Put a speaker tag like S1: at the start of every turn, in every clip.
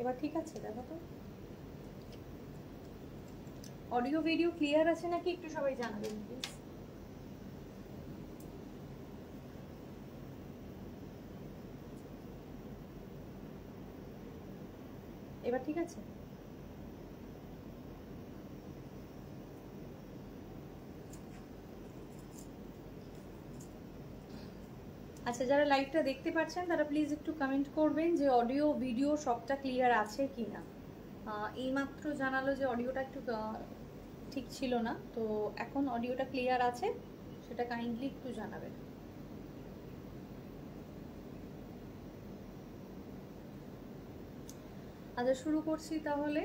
S1: এবার ঠিক আছে? দেখো তো অডিও ভিডিও ক্লিয়ার আছে নাকি একটু সবাই জানাবেন প্লিজ। এবার ঠিক আছে? আচ্ছা, যারা লাইভটা দেখতে পাচ্ছেন তারা প্লিজ একটু কমেন্ট করবেন যে অডিও ভিডিও সবটা ক্লিয়ার আছে কি না। এইমাত্র জানালো যে অডিওটা একটু ঠিক ছিল না, তো এখন অডিওটা ক্লিয়ার আছে, সেটা কাইন্ডলি একটু জানাবেন। আচ্ছা, শুরু করছি তাহলে।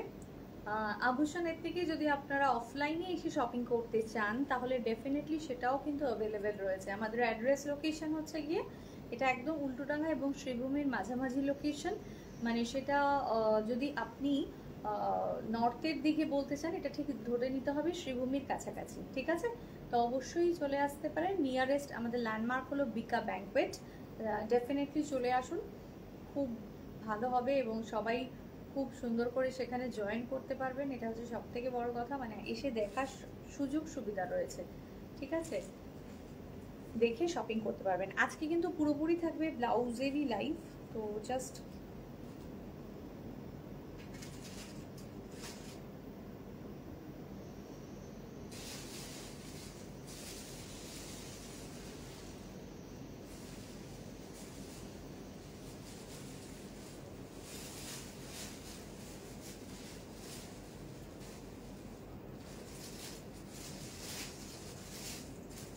S1: আভূষণের থেকে যদি আপনারা অফলাইনে এসে শপিং করতে চান তাহলে ডেফিনেটলি সেটাও কিন্তু অ্যাভেলেবেল রয়েছে। আমাদের অ্যাড্রেস লোকেশন হচ্ছে গিয়ে এটা একদম উল্টোডাঙ্গা এবং শ্রীভূমির মাঝামাঝি লোকেশন। মানে সেটা যদি আপনি নর্থের দিকে বলতে চান এটা ঠিক ধরে নিতে হবে শ্রীভূমির কাছাকাছি, ঠিক আছে? তো অবশ্যই চলে আসতে পারেন। নিয়ারেস্ট আমাদের ল্যান্ডমার্ক হলো বিকা ব্যাংকোয়েট। ডেফিনেটলি চলে আসুন, খুব ভালো হবে এবং সবাই খুব সুন্দর করে সেখানে জয়েন করতে পারবেন। এটা হচ্ছে সব থেকে বড় কথা, মানে এসে দেখার সুযোগ সুবিধা রয়েছে, ঠিক আছে? দেখে শপিং করতে পারবেন। আজকে কিন্তু পুরোপুরি থাকবে ব্লাউজেরই লাইভ, তো জাস্ট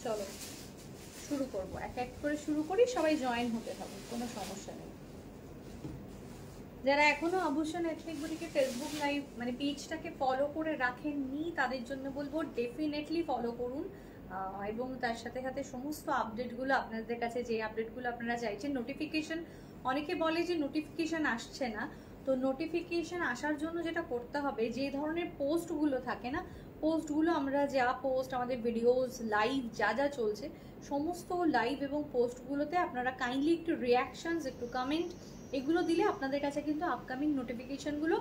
S1: চলো শুরু করবো, এক এক করে শুরু করি, সবাই জয়েন হতে হবে, কোনো সমস্যা নেই। যারা এখনো আভূষণ এথনিক বুটিকের ফেসবুক লাইভ মানে পেজটাকে ফলো করে রাখেননি তাদের জন্য বলবো ডেফিনেটলি ফলো করুন, এবং তার সাথে সাথে সমস্ত আপডেটগুলো আপনাদের কাছে, যে আপডেটগুলো আপনারা চাইছেন। নোটিফিকেশন, অনেকে বলে যে নোটিফিকেশন আসছে না, তো নোটিফিকেশন আসার জন্য যেটা করতে হবে, যে ধরনের পোস্টগুলো থাকে না, পোস্টগুলো আমরা যা পোস্ট আমাদের ভিডিওস লাইভ যা যা চলছে সমস্ত লাইভ এবং পোস্টগুলোতে আপনারা কাইন্ডলি একটু রিয়াকশনস, একটু কমেন্ট এগুলো দিলে আপনাদের কাছে কিন্তু আপকামিং নোটিফিকেশনগুলো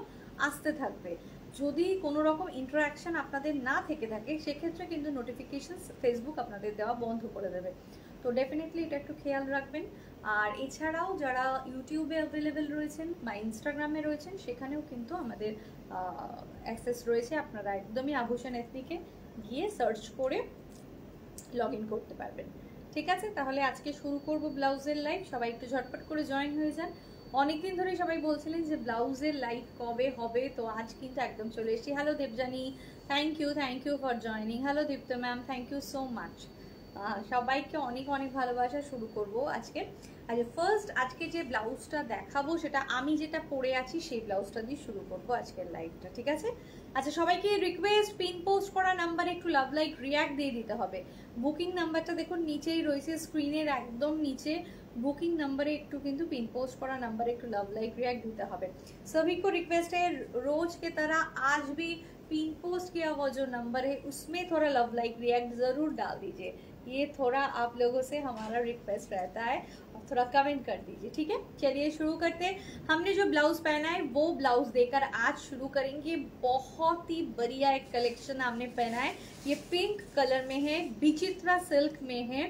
S1: আসতে থাকবে। যদি কোনো রকম ইন্টারাকশন আপনাদের না থেকে থাকে সেক্ষেত্রে কিন্তু নোটিফিকেশন ফেসবুক আপনাদের দেওয়া বন্ধ করে দেবে। তো ডেফিনেটলি এটা একটু খেয়াল রাখবেন। আর এছাড়াও যারা ইউটিউবে অ্যাভেলেবেল রয়েছেন বা ইনস্টাগ্রামে রয়েছেন সেখানেও কিন্তু আমাদের অ্যাক্সেস রয়েছে। আপনারা একদমই আভূষণ এথনিকে গিয়ে সার্চ করে লগ ইন করতে পারবেন, ঠিক আছে? তাহলে আজকে শুরু করব ব্লাউজের লাইভ। সবাই একটু ঝটপট করে জয়েন হয়ে যান। অনেকদিন ধরেই সবাই বলছিলেন যে ব্লাউজের লাইভ কবে হবে, তো আজ কিন্তু একদম চলে এসেছি। Hello Debjani, thank you for joining. Hello Dipta ma'am, thank you so much. সবাইকে অনেক অনেক ভালোবাসা। শুরু করব আজকে। আচ্ছা, ফার্স্ট আজকে যে ব্লাউজটা দেখাবো সেটা আমি যেটা পরে আছি সেই ব্লাউজটা দিয়ে শুরু করব আজকের লাইভটা, ঠিক আছে? আচ্ছা, সবাইকে রিকোয়েস্ট, পিন পোস্ট করা নাম্বারে একটু লাভ লাইক রিয়াক্ট দিয়ে দিতে হবে। বুকিং নাম্বারটা দেখুন নিচেই রয়েছে, স্ক্রিনের একদম নিচে बुकिंग नंबर একটু কিন্তু पिन पोस्ट करा नंबर একটু लव लाइक रिएक्ट देते হবে। सभी को रिक्वेस्ट है रोज के तरह आज भी पिन पोस्ट किया हुआ जो नंबर है उसमें थोड़ा लव लाइक रिएक्ट जरूर डाल दीजिए। ये थोड़ा आप लोगों से हमारा रिक्वेस्ट रहता है, और थोड़ा कमेंट कर दीजिए, ठीक है? चलिए शुरू करते हैं। हमने जो ब्लाउज पहना है वो ब्लाउज देकर आज शुरू करेंगे। बहुत ही बढ़िया एक कलेक्शन हमने पहना है, ये पिंक कलर में है, विचित्रा सिल्क में है,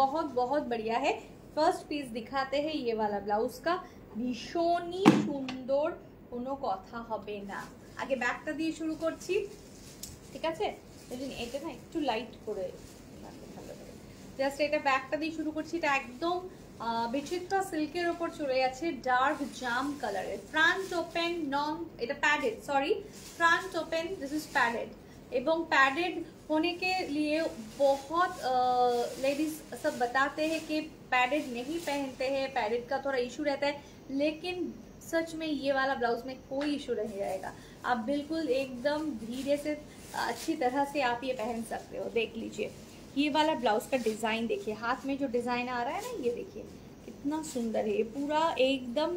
S1: बहुत बहुत बढ़िया है। ফার্স্ট পিস দেখাতে हैं ये वाला ব্লাউজ का, ভীষণই সুন্দর, কোনো কথা হবে না। আগে ব্যাকটা দিয়ে শুরু করছি, ঠিক আছে? এটা না একটু লাইট করে জাস্ট এটা ব্যাকটা দিয়ে শুরু করছি। এটা একদম বিচিত্রা সিল্কের ওপর চলে যাচ্ছে, ডার্ক জাম কালারের, ফ্রন্ট ওপেন, নন এটা padded, sorry front open, this is padded. एवं पैडेड होने के लिए बहुत लेडीज सब बताते हैं कि पैडेड नहीं पहनते हैं, पैडेड का थोड़ा इशू रहता है, लेकिन सच में ये वाला ब्लाउज में कोई इशू नहीं रहेगा। आप बिल्कुल एकदम धीरे से अच्छी तरह से आप ये पहन सकते हो। देख लीजिए ये वाला ब्लाउज का डिज़ाइन देखिए, हाथ में जो डिज़ाइन आ रहा है ना, ये देखिए कितना सुंदर है। ये पूरा एकदम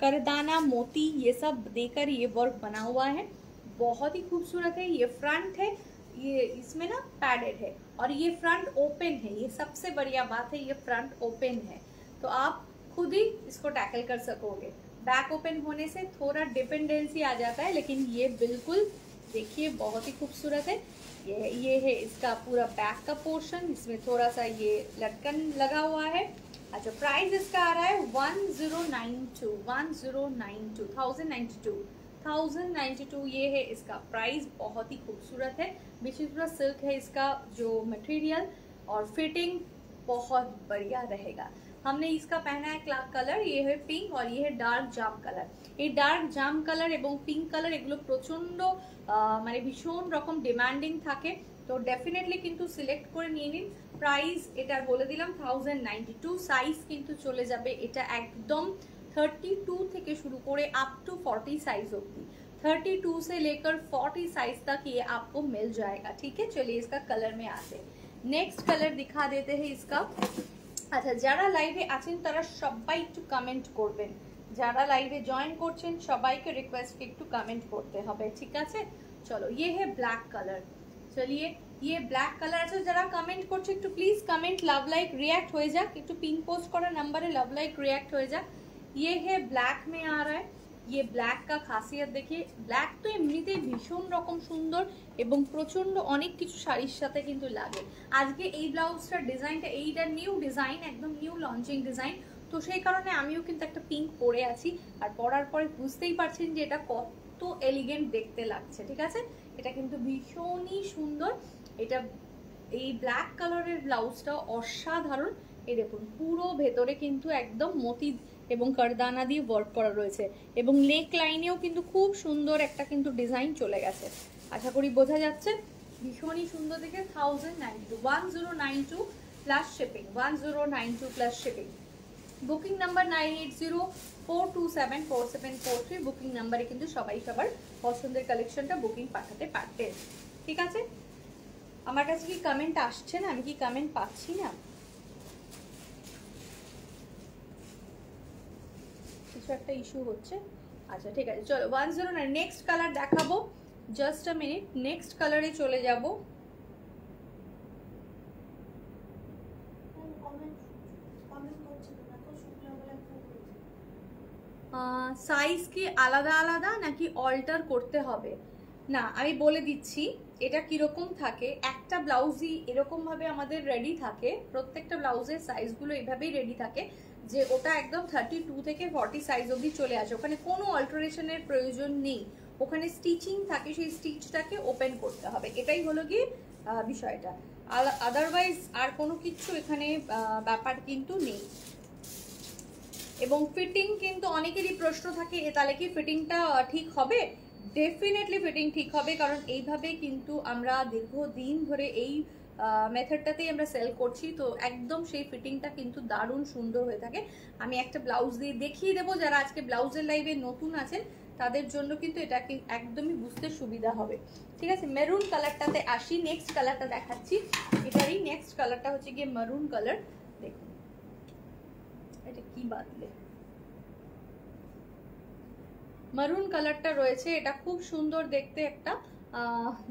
S1: करदाना मोती ये सब देकर ये वर्क बना हुआ है, बहुत ही खूबसूरत है। ये फ्रंट है, ये इसमें ना पैडेड है, और ये फ्रंट ओपन है। ये सबसे बढ़िया बात है, ये फ्रंट ओपन है, तो आप खुद ही इसको टैकल कर सकोगे। बैक ओपन होने से थोड़ा डिपेंडेंसी आ जाता है, लेकिन ये बिल्कुल देखिए बहुत ही खूबसूरत है। ये है इसका पूरा बैक का पोर्शन, इसमें थोड़ा सा ये लटकन लगा हुआ है। अच्छा, प्राइस इसका आ रहा है 1092 ये है इसका प्राइस। बहुत ही खूबसूरत है, विचित्र सिल्क है इसका जो मटेरियल, और फिटिंग बहुत बढ़िया रहेगा। हमने इसका पहना है कलर, ये है पिंक और ये है डार्क जाम कलर। এই ডার্ক জাম কালার এবং পিঙ্ক কালার এগুলো প্রচন্ড মানে ভীষণ রকম ডিমান্ডিং থাকে, তো ডেফিনেটলি কিন্তু সিলেক্ট করে নিয়ে নিন। প্রাইস এটার বলে দিলাম 1092। সাইজ কিন্তু চলে যাবে এটা একদম 32 থেকে শুরু করে अप टू 40 साइज होगी। 32 से लेकर 40 साइज तक ये आपको मिल जाएगा। ठीक है, चलिए इसका कलर में आते, नेक्स्ट कलर दिखा देते हैं इसका। আচ্ছা, যারা লাইভে আছেন তারা সবাই একটু কমেন্ট করবেন, যারা লাইভে জয়েন করছেন সবাইকে রিকোয়েস্ট একটু কমেন্ট করতে হবে, ঠিক আছে। চলো, ये है ब्लैक कलर। चलिए, ये ब्लैक कलर আছে, যারা কমেন্ট করছে একটু please comment love like react হয়ে যাক, একটু পিন পোস্ট করা নম্বরে লাভ লাইক রিয়্যাক্ট হয়ে যাক। ये है ब्लैक में आ रहा है। ये ब्लैक का खासियत देखिए, ব্ল্যাক তো এমনিতেই ভীষণ রকম সুন্দর এবং প্রচন্ড অনেক কিছু শাড়ির সাথে কিন্তু লাগে। আজকে এই ব্লাউজটার ডিজাইনটা, এইটা নিউ ডিজাইন, একদম নিউ লঞ্চিং ডিজাইন, তো সেই কারণে আমিও কিন্তু একটা পিঙ্ক পরে আছি, আর পরার পরে বুঝতেই পারছেন যে এটা কত এলিগেন্ট দেখতে লাগছে। ঠিক আছে, এটা কিন্তু ভীষণই সুন্দর। এটা এই ব্ল্যাক কালারের ব্লাউজটা অসাধারণ। এই দেখুন পুরো ভেতরে কিন্তু একদম মতি এবং কারদানা দিয়ে ওয়ার্ক করা রয়েছে, এবং নেক লাইনেও কিন্তু খুব সুন্দর একটা কিন্তু ডিজাইন চলে গেছে। আশা করি বোঝা যাচ্ছে, ভীষণই সুন্দর দেখে। 1092 plus shipping, 1092 plus shipping. Booking number 9804274743 booking নাম্বারে কিন্তু সবাই সবার পছন্দের কালেকশনটা বুকিং পাঠাতে পারবেন। ঠিক আছে, আমার কাছে কি কমেন্ট আসছে না, আমি কি কমেন্ট পাচ্ছি না, কিছু একটা ইস্যু হচ্ছে। আচ্ছা ঠিক আছে, চলো 109 নেক্সট কালার দেখাবো, জাস্ট আ মিনিট, নেক্সট কালারে চলে যাব। সাইজ কি আলাদা আলাদা নাকি অল্টার করতে হবে? না, আমি বলে দিচ্ছি এটা কিরকম থাকে। একটা ব্লাউজই এরকম ভাবে আমাদের রেডি থাকে, প্রত্যেকটা ব্লাউজের সাইজগুলো এইভাবেই রেডি থাকে যে ওটা একদম 32 থেকে 40 সাইজ অবধি চলে আসে, ওখানে কোনো অল্টারেশনের প্রয়োজন নেই, ওখানে স্টিচিং থাকে, সেই স্টিচটাকে ওপেন করতে হবে, এটাই হলো কি বিষয়টা। আদারওয়াইজ আর কোনো কিছু এখানে ব্যাপার কিন্তু নেই। এবং ফিটিং কিন্তু অনেকেরই প্রশ্ন থাকে, তাহলে কি ফিটিংটা ঠিক হবে? ডেফিনেটলি ফিটিং ঠিক হবে, কারণ এইভাবে কিন্তু আমরা দীর্ঘদিন ধরে এই মেথডটাতেই আমরা সেল করছি, তো একদম সেই ফিটিংটা কিন্তু দারুণ সুন্দর হয়ে থাকে। আমি একটা ব্লাউজ দিয়ে দেখিয়ে দেবো, যারা আজকে ব্লাউজের লাইভে নতুন আছেন তাদের জন্য কিন্তু এটা একদমই বুঝতে সুবিধা হবে। ঠিক আছে, মেরুন কালারটাতে আসি, নেক্সট কালারটা দেখাচ্ছি। এটারই নেক্সট কালারটা হচ্ছে গিয়ে মেরুন কালার। দেখুন এটা কি বাদলে মেরুন কালারটা রয়েছে, এটা খুব সুন্দর দেখতে একটা,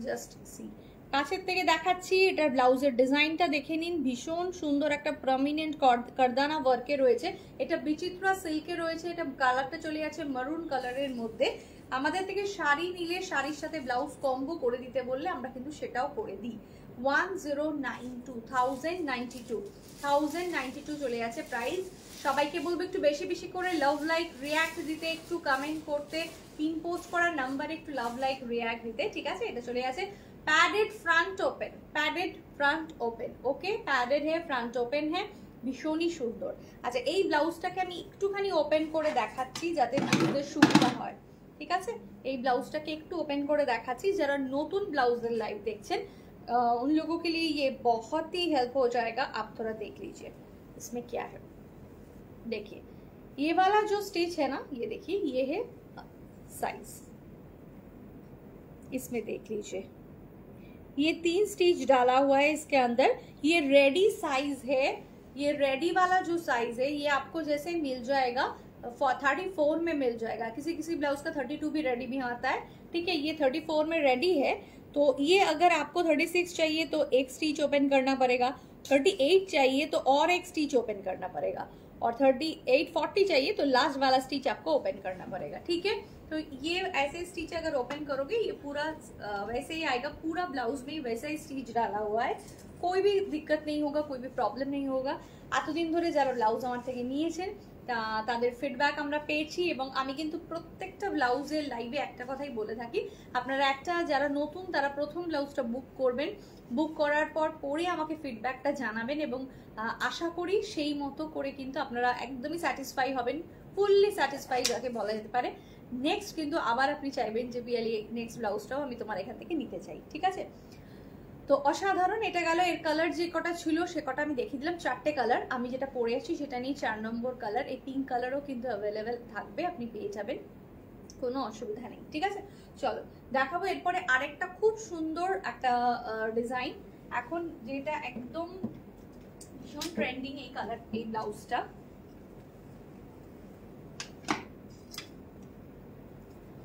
S1: জাস্ট সি, কাছের থেকে দেখাচ্ছি। এটার ব্লাউজের ডিজাইনটা দেখে নিন, ভীষণ সুন্দর একটা প্রমিনেন্ট কারদানা ওয়ার্কে রয়েছে, এটা বিচিত্রা সিল্কে রয়েছে, এটা কালারটা চলে যাচ্ছে মেরুন কালারের মধ্যে। আমাদের থেকে শাড়ি নিলে শাড়ির সাথে ব্লাউজ কম্বো করে দিতে বললে আমরা কিন্তু সেটাও করে দিই। 1092 চলে যাচ্ছে প্রাইস। সবাইকে বলবো একটু বেশি বেশি করে লাভ লাইক রিয়্যাক্ট দিতে, একটু কমেন্ট করতে, পিন পোস্ট করার নাম্বারে একটু লাভ লাইক রিয়্যাক্ট দিতে। ঠিক আছে, এটা চলে যাচ্ছে padded front open, padded front open, okay padded है, फ्रंट ओपन है, ভীষণই সুন্দর। আচ্ছা, এই ব্লাউজটাকে আমি একটুখানি ওপেন করে দেখাচ্ছি যাতে বুঝতে সুবিধা হয়। ঠিক আছে, এই ব্লাউজটাকে একটু ওপেন করে দেখাচ্ছি, যারা নতুন ব্লাউজের लाइव देखছেন उन लोगों के लिए ये बहुत ही हेल्प हो जाएगा। आप थोड़ा देख लीजिए इसमें क्या है। देखिए ये वाला जो स्टिच है ना, ये देखिए ये है साइज, इसमें देख लीजिए ये 3 स्टिच डाला हुआ है इसके अंदर। ये रेडी साइज है, ये रेडी वाला जो साइज है ये आपको जैसे मिल जाएगा 34 में मिल जाएगा, किसी किसी ब्लाउज का 32 भी रेडी भी आता है। ठीक है, ये 34 में रेडी है, तो ये अगर आपको 36 चाहिए तो एक स्टिच ओपन करना पड़ेगा, 38 चाहिए तो और एक स्टिच ओपन करना पड़ेगा, और 38-40 चाहिए तो लास्ट वाला स्टिच आपको ओपन करना पड़ेगा, ठीक है। तो ये ऐसे स्टिच अगर ओपन करोगे ये पूरा वैसे ही आएगा, पूरा ब्लाउज में वैसा ही स्टिच डाला हुआ है, कोई भी दिक्कत नहीं होगा, कोई भी प्रॉब्लम नहीं होगा। এতদিন ধরে যারা ব্লাউজ আমার থেকে নিয়েছেন তাদের ফিডব্যাক আমরা পেয়েছি, এবং আমি কিন্তু প্রত্যেকটা ব্লাউজের লাইভে একটা কথাই বলে থাকি, আপনারা একটা যারা নতুন তারা প্রথম ব্লাউজটা বুক করবেন, বুক করার পর পরে আমাকে ফিডব্যাকটা জানাবেন, এবং আশা করি সেই মতো করে কিন্তু আপনারা একদমই স্যাটিসফাই হবেন, ফুললি স্যাটিসফাই যাকে বলা যেতে পারে। নেক্সট কিন্তু আবার আপনি চাইবেন যে পিয়ালি নেক্সট ব্লাউজটাও আমি তোমার এখান থেকে নিতে চাই, ঠিক আছে। তো অসাধারণ, এটা গেল এর কালার যে কটা ছিল সে কটা আমি দেখিয়ে দিলাম, 4টে কালার। আমি যেটা পরে আছি সেটা নিয়ে 4 নম্বর কালার, এই পিঙ্ক কালারও কিন্তু অ্যাভেলেবেল থাকবে, আপনি পেয়ে যাবেন, কোনো অসুবিধা নেই, ঠিক আছে। চলো দেখাবো এরপরে আরেকটা খুব সুন্দর একটা ডিজাইন, এখন যেটা একদম ভীষণ ট্রেন্ডিং এই কালার, এই ব্লাউজটা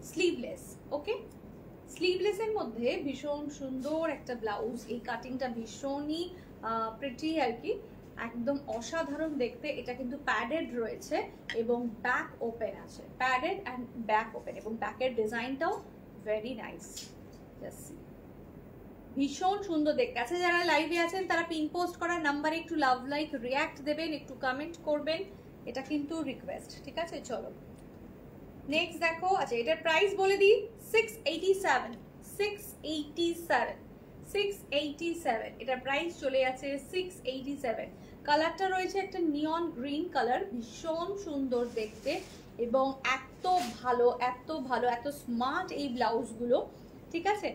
S1: স্লিভলেস, ওকে। স্লিভলেসের মধ্যে ভীষণ সুন্দর একটা ব্লাউজ, এই কাটিংটা ভীষণই প্রিটি আর কি, একদম অসাধারণ দেখতে। এটা কিন্তু প্যাডেড রয়েছে এবং ব্যাক ওপেন আছে, প্যাডেড অ্যান্ড ব্যাক ওপেন, এবং ব্যাকের ডিজাইনটাও ভেরি নাইস, ভীষণ সুন্দর দেখতে আছে। যারা লাইভে আছেন তারা পিন পোস্ট করার নাম্বারে একটু লাভ লাইক রিয়াক্ট দেবেন, একটু কমেন্ট করবেন, এটা কিন্তু রিকোয়েস্ট, ঠিক আছে। চলো নেক্সট দেখো, আচ্ছা এটার প্রাইস বলে দিই 687 এটার প্রাইস চলে যাচ্ছে 687। কালারটা রয়েছে একটা নিয়ন গ্রিন কালার, ভীষণ সুন্দর দেখতে এবং এত ভালো এত স্মার্ট এই ব্লাউজগুলো, ঠিক আছে,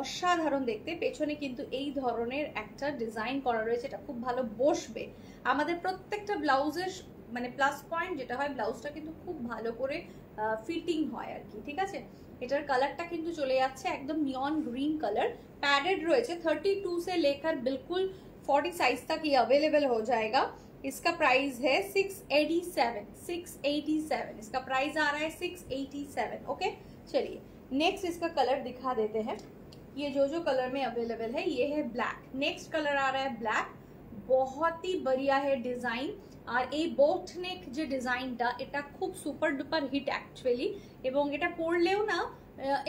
S1: অসাধারণ দেখতে। পেছনে কিন্তু এই ধরনের একটা ডিজাইন করা রয়েছে, এটা খুব ভালো বসবে। আমাদের প্রত্যেকটা ব্লাউজের মানে প্লাস পয়েন্ট যেটা হয়, ব্লাউজটা কিন্তু খুব ভালো করে ফিটিং হয় আর কি, ঠিক আছে। এটার কালারটা কিন্তু চলে যাচ্ছে একদম নিয়ন গ্रीन कलर, पैडेड রয়েছে 32 से लेकर बिल्कुल 40 साइज तक ये अवेलेबल हो जाएगा। इसका प्राइस है 687 इसका प्राइस आ रहा है 687। ओके चलिए नेक्स्ट इसका कलर दिखा देते हैं। ये जो कलर में अवेलेबल है ये है ब्लैक। नेक्स्ट कलर आ रहा है ब्लैक, बहुत ही बढ़िया है डिजाइन। আর এই বোট নেক যে ডিজাইনটা এটা খুব সুপার ডুপার হিট অ্যাকচুয়ালি, এবং এটা পরলেও না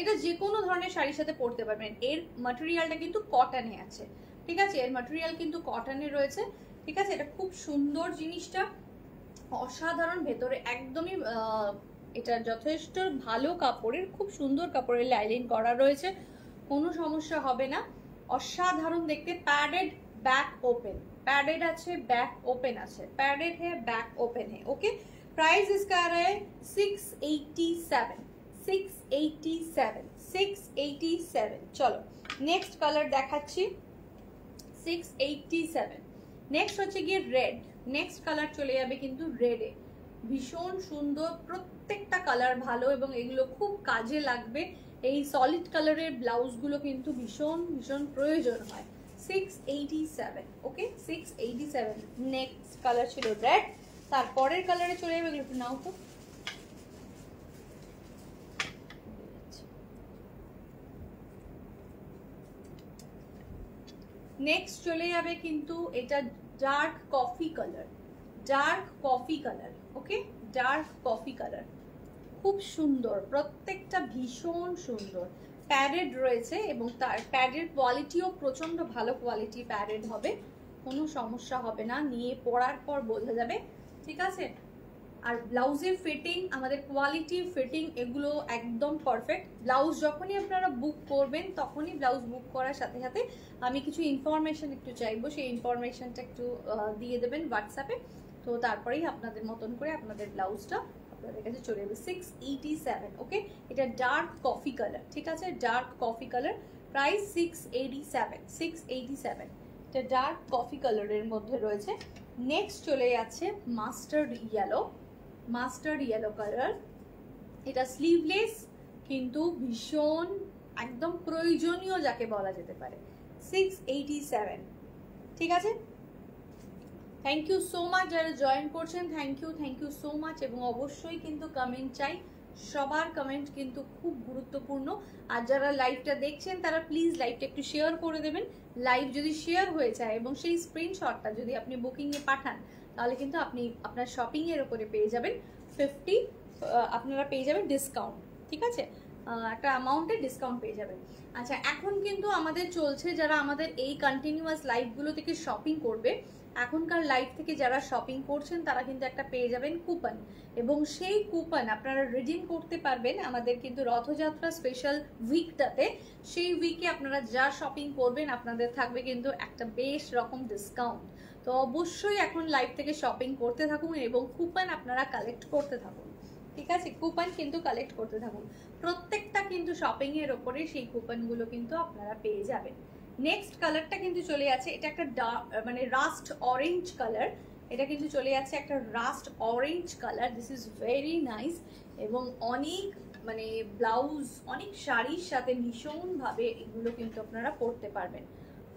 S1: এটা যে কোনো ধরনের শাড়ির সাথে পরতে পারবেন। এর ম্যাটেরিয়ালটা কিন্তু কটনে আছে, ঠিক আছে, এর ম্যাটেরিয়াল কিন্তু কটনে রয়েছে, ঠিক আছে। এটা খুব সুন্দর জিনিসটা, অসাধারণ, ভেতরে একদমই এটা যথেষ্ট ভালো কাপড়ের, খুব সুন্দর কাপড়ের লাইনিং করা রয়েছে, কোনো সমস্যা হবে না, অসাধারণ দেখতে। প্যাডেড बैक ओपन, पैडेड अच्छे बैक ओपन अच्छे, पैडेड है बैक ओपन है। ओके प्राइस इसका आ रहा है 687। चलो नेक्स्ट कलर দেখাচ্ছি 687। नेक्स्ट হচ্ছে কি রেড, নেক্সট কালার চলে যাবে কিন্তু রেডে, ভীষণ সুন্দর, প্রত্যেকটা কালার ভালো এবং এগুলো খুব কাজে লাগবে। এই সলিড কালারের ব্লাউজগুলো কিন্তু ভীষণ ভীষণ প্রয়োজন হয়। 687 ওকে 687। নেক্সট কালার ছিল রেড, তারপরের কালারে চলে যাবে, একটু নাও তো। নেক্সট চলে যাবে কিন্তু এটা dark coffee colour, dark coffee colour, okay dark coffee colour, খুব সুন্দর, প্রত্যেকটা ভীষণ সুন্দর। প্যাডেড রয়েছে এবং তার প্যাডের কোয়ালিটিও প্রচন্ড ভালো কোয়ালিটি, প্যাডেড হবে, কোনো সমস্যা হবে না, নিয়ে পরার পর বোঝা যাবে, ঠিক আছে। আর ব্লাউজের ফিটিং, আমাদের কোয়ালিটি ফিটিং এগুলো একদম পারফেক্ট। ব্লাউজ যখনই আপনারা বুক করবেন তখনই ব্লাউজ বুক করার সাথে সাথে আমি কিছু ইনফরমেশন একটু চাইবো, সেই ইনফরমেশনটা একটু দিয়ে দেবেন হোয়াটসঅ্যাপে, তো তারপরেই আপনাদের মতন করে আপনাদের ব্লাউজটা আপনাদের কাছে চলে যাবে। 687 ওকে, এটা ডার্ক কফি কালার, ঠিক আছে, ডার্ক কফি কালার, প্রাইস 687। এটা ডার্ক কফি কালারের মধ্যে রয়েছে। নেক্সট চলে যাচ্ছে মাস্টার্ড ইয়েলো কালার, এটা স্লিভলেস কিন্তু ভীষণ একদম প্রয়োজনীয় যাকে বলা যেতে পারে। 687, ঠিক আছে। থ্যাংক ইউ সো মাচ যারা জয়েন করছেন, থ্যাংক ইউ সো মাচ, এবং অবশ্যই কিন্তু কমেন্ট চাই, সবার কমেন্ট কিন্তু খুব গুরুত্বপূর্ণ। আর যারা লাইভটা দেখছেন তারা প্লিজ লাইভটা একটু শেয়ার করে দেবেন। লাইভ যদি শেয়ার হয়ে যায় এবং সেই স্ক্রিনশটটা যদি আপনি বুকিংয়ে পাঠান, তাহলে কিন্তু আপনি আপনার শপিংয়ের ওপরে পেয়ে যাবেন 50, আপনারা পেয়ে যাবেন ডিসকাউন্ট। ঠিক আছে, একটা অ্যামাউন্টের ডিসকাউন্ট পেয়ে যাবেন। আচ্ছা, এখন কিন্তু আমাদের চলছে, যারা আমাদের এই কন্টিনিউয়াস লাইভগুলো থেকে শপিং করবে, এখনকার লাইভ থেকে যারা শপিং করছেন তারা কিন্তু একটা পেয়ে যাবেন কুপন, এবং সেই কুপন আপনারা রিডিম করতে পারবেন আমাদের কিন্তু রথযাত্রা স্পেশাল উইকটাতে। সেই উইকে আপনারা যা শপিং করবেন আপনাদের থাকবে কিন্তু একটা বেশ রকম ডিসকাউন্ট। তো অবশ্যই এখন লাইভ থেকে শপিং করতে থাকুন এবং কুপন আপনারা কালেক্ট করতে থাকুন। ঠিক আছে, কুপন কিন্তু কালেক্ট করতে থাকুন, প্রত্যেকটা কিন্তু শপিং এর ওপরে সেই কুপনগুলো কিন্তু আপনারা পেয়ে যাবেন। নেক্সট কালারটা কিন্তু চলে যাচ্ছে, এটা একটা মানে রাস্ট অরেঞ্জ কালার। এটা কিন্তু চলে যাচ্ছে একটা rushed orange colour. This is very nice, এবং অনেক মানে ব্লাউজ, অনেক শাড়ির সাথে ভীষণভাবে এগুলো কিন্তু আপনারা পরতে পারবেন।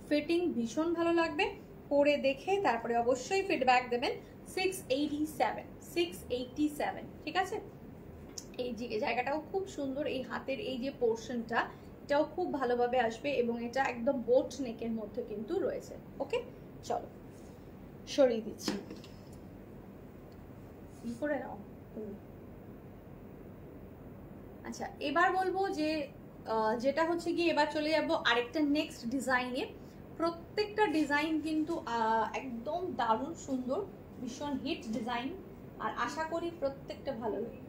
S1: ফিটিং ভীষণ ভালো লাগবে, পরে দেখে তারপরে অবশ্যই ফিডব্যাক দেবেন। 687, ঠিক আছে। এই জায়গাটাও খুব সুন্দর, এই হাতের এই যে পোর্শনটা, এটাও খুব ভালোভাবে আসবে, এবং এটা একদম বোট নেকের মধ্যে কিন্তু রয়েছে। ওকে, চলো সরিয়ে দিচ্ছি, করে নাও। আচ্ছা, এবার বলবো যে যেটা হচ্ছে গিয়ে এবার চলে যাব আরেকটা নেক্সট ডিজাইনে। প্রত্যেকটা ডিজাইন কিন্তু একদম দারুণ সুন্দর, ভীষণ হিট ডিজাইন, আর আশা করি প্রত্যেকটা ভালো লাগবে।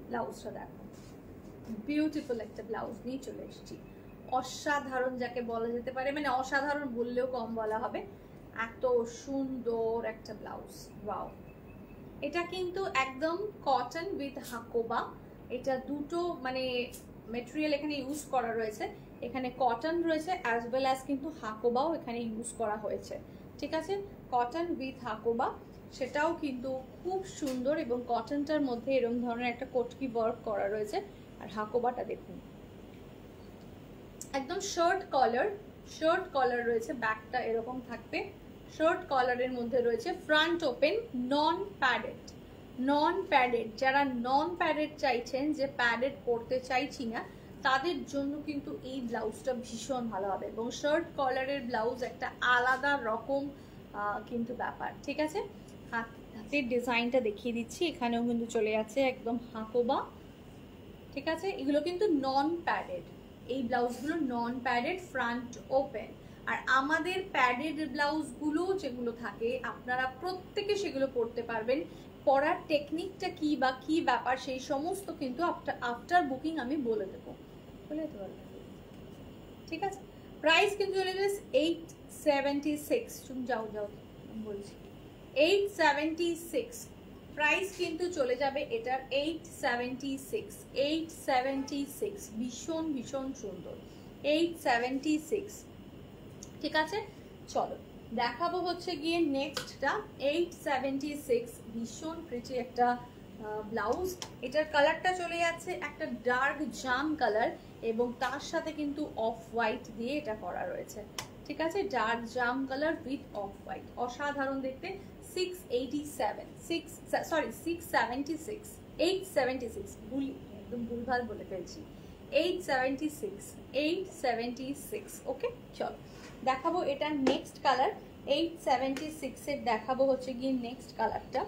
S1: ব্লাউজটা দেখো, বিউটিফুল একটা ব্লাউজ নিয়ে চলে এসেছি। অসাধারণ যাকে বলা যেতে পারে, মানে অসাধারণ বললেও কম বলা হবে, এত সুন্দর একটা ব্লাউজ। ওয়াও, এটা কিন্তু একদম কটন উইথ হাকোবা। এটা দুটো মানে মেটেরিয়াল এখানে ইউজ করা রয়েছে, এখানে কটন রয়েছে অ্যাজ ওয়েল অ্যাজ কিন্তু হাকোবাও এখানে ইউজ করা হয়েছে। ঠিক আছে, কটন উইথ হাকোবা, সেটাও কিন্তু খুব সুন্দর, এবং কটনটার মধ্যে এরকম ধরনের একটা কটকি ওয়ার্ক করা রয়েছে। আর হাকোবাটা দেখুন, একদম শার্ট কলার রয়েছে, ব্যাকটা এরকম থাকবে, শার্ট কলারের মধ্যে রয়েছে, ফ্রন্ট ওপেন, নন প্যাডেড। যারা নন প্যাডেড চাইছেন, যে প্যাডেড পরতে চাইছি না, তাদের জন্য কিন্তু এই ব্লাউজটা ভীষণ ভালো হবে, এবং শার্ট কলারের ব্লাউজ একটা আলাদা রকম কিন্তু ব্যাপার। ঠিক আছে, হাতের ডিজাইনটা দেখিয়ে দিচ্ছি, এখানেও কিন্তু চলে যাচ্ছে একদম হাকোবা। ঠিক আছে, এগুলো কিন্তু নন প্যাডেড, এই ব্লাউজগুলো নন প্যাডেড, ফ্রন্ট ওপেন। আর আমাদের প্যাডেড ব্লাউজগুলো যেগুলো থাকে আপনারা প্রত্যেকে সেগুলো পরতে পারবেন। পরার টেকনিকটা কি বা কি ব্যাপার সেই সমস্ত কিন্তু আফটার বুকিং আমি বলে দেবো, বলে দিতে পারবেন। ঠিক আছে, প্রাইস কিন্তু চলে যাবে 876। তুমি যাও বলছি 876 প্রাইস কিন্তু চলে যাবে এটার 876 ভীষণ সুন্দর 876। ঠিক আছে, চলো দেখাবো হচ্ছে গিয়ে নেক্সটটা 876, ভীষণ প্রিটি একটা ব্লাউজ। এটার কালারটা চলে যাচ্ছে একটা ডার্ক জাম কালার, এবং তার সাথে কিন্তু অফ হোয়াইট দিয়ে এটা করা রয়েছে। ঠিক আছে, dark jam colour with off white, অসাধারণ দেখতে। 876 একদম ভুলভাল বলে ফেলছি, 876। ওকে, চলো দেখাবো এটা নেক্সট কালার। 876 এর দেখাবো হচ্ছে গিয়ে নেক্সট কালারটা,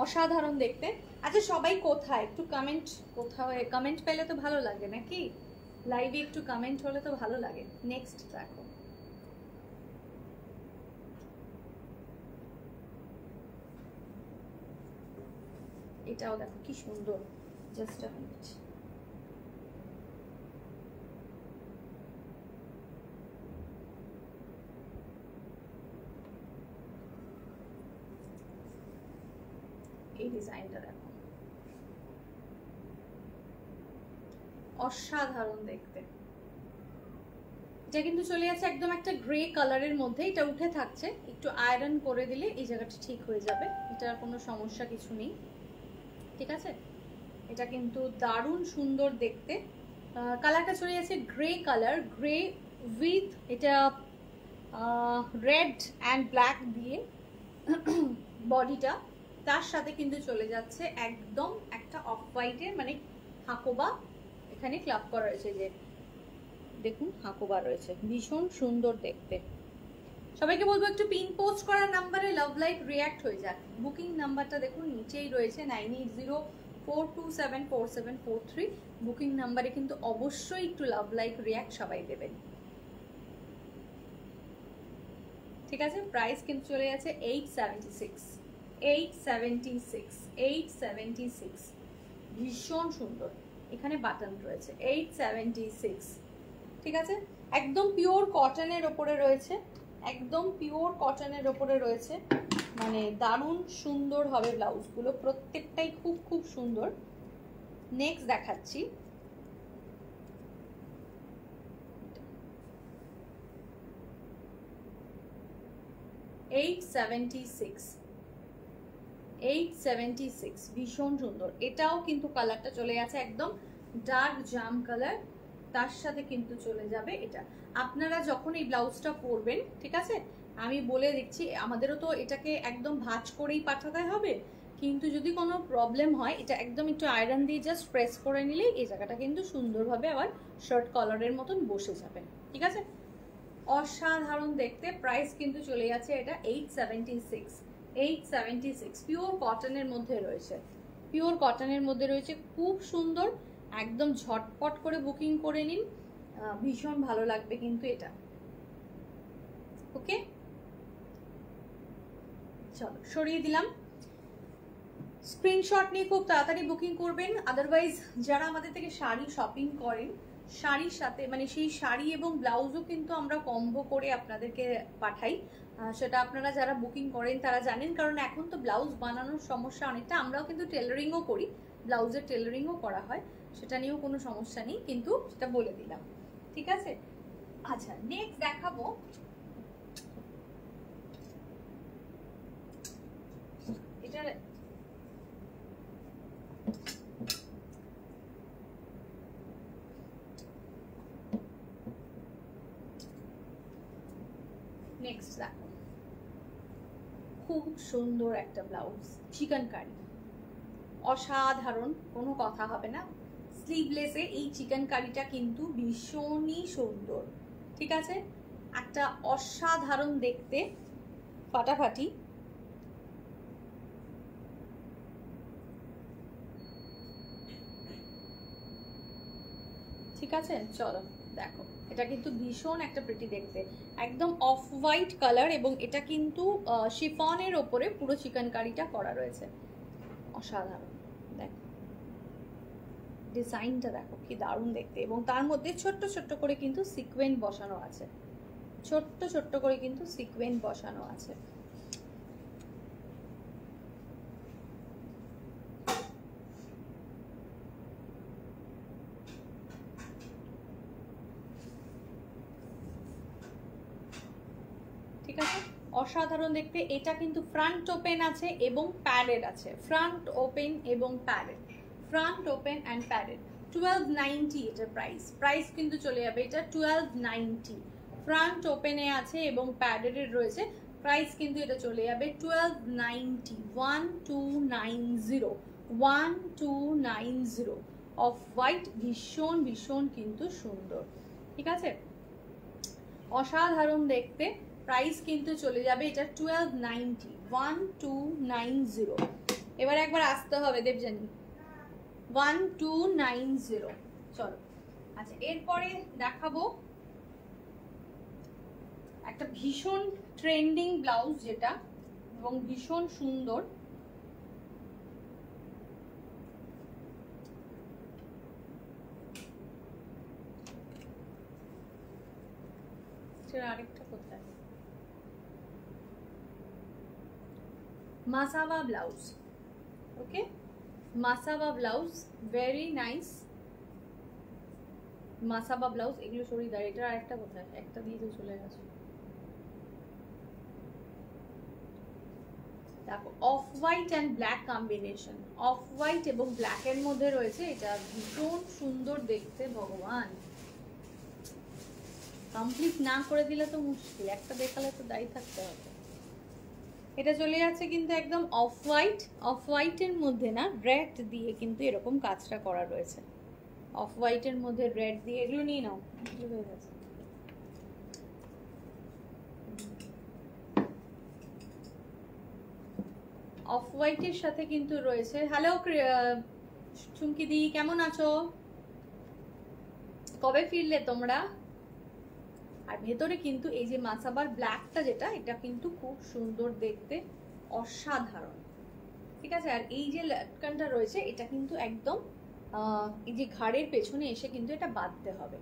S1: অসাধারণ দেখতে। আচ্ছা, সবাই কোথায় একটু কমেন্ট, কোথাও কমেন্ট পেলে তো ভালো লাগে নাকি, লাইভে একটু কমেন্ট হলে তো ভালো লাগে। নেক্সট দেখো, এটাও দেখো কি সুন্দর, জাস্ট আ মিনিট। এই ডিজাইনটা দেখো, অসাধারণ দেখতে। এটা কিন্তু চলে যাচ্ছে একদম একটা গ্রে কালারের মধ্যে, এটা উঠে থাকছে, একটু আয়রন করে দিলে এই জায়গাটা ঠিক হয়ে যাবে, এটার কোনো সমস্যা কিছু নেই। ঠিক আছে, এটা কিন্তু দারুণ সুন্দর দেখতে। কালারটা চলে যাচ্ছে গ্রে কালার, গ্রে উইথ এটা রেড অ্যান্ড ব্ল্যাক দিয়ে বডিটা, তার সাথে কিন্তু চলে যাচ্ছে একদম একটা অফ হোয়াইটের মানে হাকোবা এখানে ক্লাব করা রয়েছে, যে দেখুন হাকোবা রয়েছে, ভীষণ সুন্দর দেখতে। সবাইকে বলবো একটু পিন পোস্ট করার নাম্বারে লাভ লাইক রিয়াক্ট হয়ে যাক। বুকিং নাম্বারটা দেখুন নিচেই রয়েছে 9804274743। বুকিং নাম্বারে কিন্তু অবশ্যই একটু লাভ লাইক রিয়াক্ট সবাই দেবেন, ঠিক আছে। প্রাইস কিন্তু চলে যাচ্ছে 876 ভীষণ সুন্দর, এখানে বাটন রয়েছে 876, ঠিক আছে। একদম পিওর কটনের ওপরে রয়েছে, একদম পিওর কটনের ওপরে রয়েছে, মানে দারুণ সুন্দর হবে ব্লাউজগুলো, প্রত্যেকটাই খুব খুব সুন্দর। নেক্সট দেখাচ্ছি, $876 ভীষণ সুন্দর। এটাও কিন্তু কালারটা চলে গেছে একদম ডার্ক জাম কালার, তার সাথে কিন্তু চলে যাবে এটা। আপনারা যখন এই ব্লাউজটা পরবেন, ঠিক আছে, আমি বলে দিচ্ছি, আমাদেরও তো এটাকে একদম ভাঁজ করেই পাঠাতে হবে, কিন্তু যদি কোনো প্রবলেম হয় এটা একদম একটু আয়রন দিয়ে জাস্ট প্রেস করে নিলেই এই জায়গাটা কিন্তু সুন্দরভাবে আবার শার্ট কলারের মতন বসে যাবে, ঠিক আছে। অসাধারণ দেখতে। প্রাইস কিন্তু চলে যাচ্ছে এটা 876 পিওর কটনের মধ্যে রয়েছে, পিওর কটনের মধ্যে রয়েছে, খুব সুন্দর, একদম ঝটপট করে বুকিং করে নিন, ভীষণ ভালো লাগবে কিন্তু এটা। ওকে, চলো সরিয়ে দিলাম। স্ক্রিনশট নিয়ে খুব তাড়াতাড়ি বুকিং করবেন। আদারওয়াইজ যারা আমাদের থেকে শাড়ি শপিং করেন, শাড়ির সাথে মানে সেই শাড়ি এবং ব্লাউজও কিন্তু আমরা কম্বো করে আপনাদেরকে পাঠাই, সেটা আপনারা যারা বুকিং করেন তারা জানেন, কারণ এখন তো ব্লাউজ বানানোর সমস্যা অনেকটা, আমরাও কিন্তু টেলারিংও করি, ব্লাউজের টেলারিংও করা হয়, সেটা নিয়েও কোনো সমস্যা নেই, কিন্তু সেটা বলে দিলাম, ঠিক আছে। আচ্ছা, নেক্সট দেখাবো এটা, নেক্সট দেখো, খুব সুন্দর একটা ব্লাউজ, চিকেন কারি, অসাধারণ, কোনো কথা হবে না। স্লিভলেসে এই চিকেন কারিটা কিন্তু ভীষণই সুন্দর, ঠিক আছে, একটা অসাধারণ দেখতে, ফাটাফাটি। ঠিক আছে, চলো দেখো, এটা কিন্তু ভীষণ একটা প্রিটি দেখতে, একদম অফ হোয়াইট কালার, এবং এটা কিন্তু শিফনের ওপরে পুরো চিকেন কারিটা করা রয়েছে, অসাধারণ। দেখো ডিজাইনটা দেখো কি দারুণ দেখতে, এবং তার মধ্যে ছোট্ট ছোট্ট করে কিন্তু সিকোয়েন্স বসানো আছে, ছোট্ট ছোট্ট করে কিন্তু সিকোয়েন্স বসানো আছে। ঠিক আছে, অসাধারণ দেখতে। এটা কিন্তু ফ্রন্ট ওপেন আছে এবং প্যাডেড আছে, ফ্রন্ট ওপেন এবং padded, front open and padded. 1290 এটার প্রাইস, প্রাইস কিন্তু চলে যাবে এটা 1290। ফ্রন্ট ওপেনে আছে এবং প্যাডেডের রয়েছে, প্রাইস কিন্তু এটা চলে যাবে 1290, 1290 অফ হোয়াইট, ভীষণ ভীষণ কিন্তু সুন্দর, ঠিক আছে, অসাধারণ দেখতে। প্রাইস কিন্তু চলে যাবে এটা 1290, 1290। এবার একবার আসতে হবে দেবজানি, 1290। চলো, আচ্ছা এরপরে দেখাবো একটা ভীষণ ট্রেন্ডিং ব্লাউজ, যেটা এবং ভীষণ সুন্দর, আরেকটা কোথায়, Masaba blouse. Okay, Masaba blouse, very nice Masaba blouse. এগুলো সরিয়ে দাঁড়িয়ে, এটা আরেকটা কোথায়, একটা দিয়ে তো চলে গেছে। দেখো off white and black combination, off white এবং ব্ল্যাকের মধ্যে রয়েছে, এটা ভীষণ সুন্দর দেখতে। ভগবান, কমপ্লিট না করে দিলে তো মুশকিল, একটা দেখালে তো দায়ী থাকতে হবে। এটা চলে যাচ্ছে কিন্তু একদম অফ হোয়াইটের মধ্যে না রেড দিয়ে কিন্তু এরকম কাজটা করা রয়েছে। অফ হোয়াইটের মধ্যে রেড দিয়ে, এগুলো নিয়ে নাও, হয়ে গেছে। অফ হোয়াইটের সাথে কিন্তু রয়েছে। হ্যালো চুমকি দি, কেমন আছো? কবে ফিরলে তোমরা? আর ভেতরে কিন্তু এই যে মাসাবার ব্ল্যাকটা যেটা, এটা কিন্তু খুব সুন্দর দেখতে, অসাধারণ। ঠিক আছে, আর এই যে লাটকানটা রয়েছে এটা কিন্তু একদম এই যে ঘাড়ের পেছনে এসে কিন্তু এটা বাঁধতে হবে।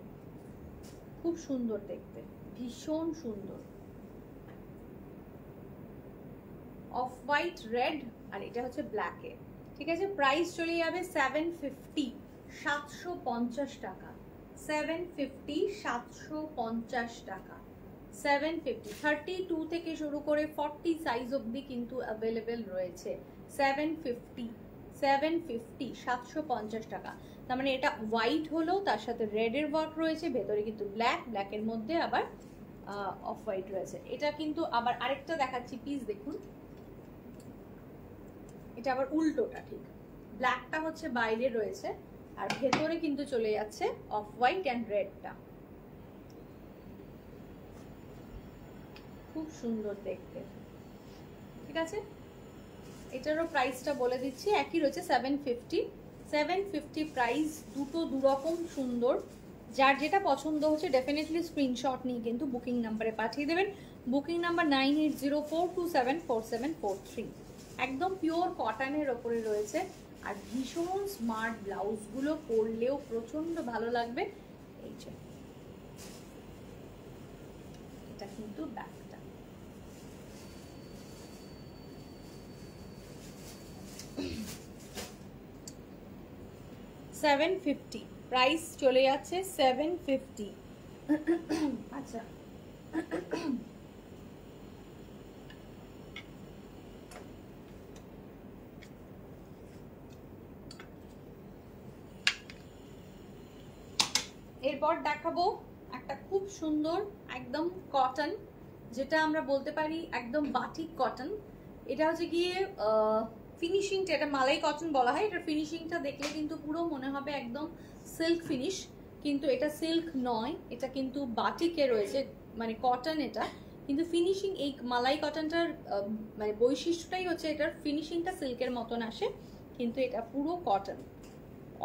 S1: খুব সুন্দর দেখতে, ভীষণ সুন্দর। অফ হোয়াইট রেড, আর এটা হচ্ছে ব্ল্যাকে। ঠিক আছে, প্রাইস চলে যাবে 750, 750 টাকা। 750, 750 টাকা। 750, 32 থেকে শুরু করে 40 সাইজ অবধি কিন্তু অ্যাভেলেবেল রয়েছে। 750, 750, 750 টাকা। তার মানে এটা হোয়াইট হলো, তার সাথে রেডের ওয়ার্ক রয়েছে, ভেতরে কিন্তু ব্ল্যাকের মধ্যে আবার অফ হোয়াইট রয়েছে। এটা কিন্তু আবার আরেকটা দেখাচ্ছি পিস, দেখুন এটা আবার উল্টোটা, ঠিক ব্ল্যাকটা হচ্ছে বাইরে রয়েছে আর ভেতরে কিন্তু চলে যাচ্ছে অফ হোয়াইট অ্যান্ড রেডটা। খুব সুন্দর দেখতে। ঠিক আছে, এটারও প্রাইসটা বলে দিচ্ছি, একই রয়েছে 750। 750 প্রাইস, দুটো দুরকম সুন্দর। যার যেটা পছন্দ হচ্ছে ডেফিনেটলি স্ক্রিনশট নিয়ে কিন্তু বুকিং নাম্বারে পাঠিয়ে দেবেন। Booking number 9804274743। একদম পিওর কটনের ওপরে রয়েছে আর ভীষণ স্মার্ট। ব্লাউজগুলো পরলেও প্রচন্ড ভালো লাগবে। এই যে এটা কিন্তু ব্যাকটা। $750 প্রাইস চলে যাচ্ছে 750। আচ্ছা, এরপর দেখাবো একটা খুব সুন্দর একদম কটন, যেটা আমরা বলতে পারি একদম বাটিক কটন। এটা হচ্ছে গিয়ে ফিনিশিংটা, এটা মালাই কটন বলা হয়। এটা ফিনিশিংটা দেখলে কিন্তু পুরো মনে হবে একদম সিল্ক ফিনিশ, কিন্তু এটা সিল্ক নয়, এটা কিন্তু বাটিকে রয়েছে, মানে কটন এটা। কিন্তু ফিনিশিং এই মালাই কটনটার মানে বৈশিষ্ট্যটাই হচ্ছে এটার ফিনিশিংটা সিল্কের মতন আসে, কিন্তু এটা পুরো কটন।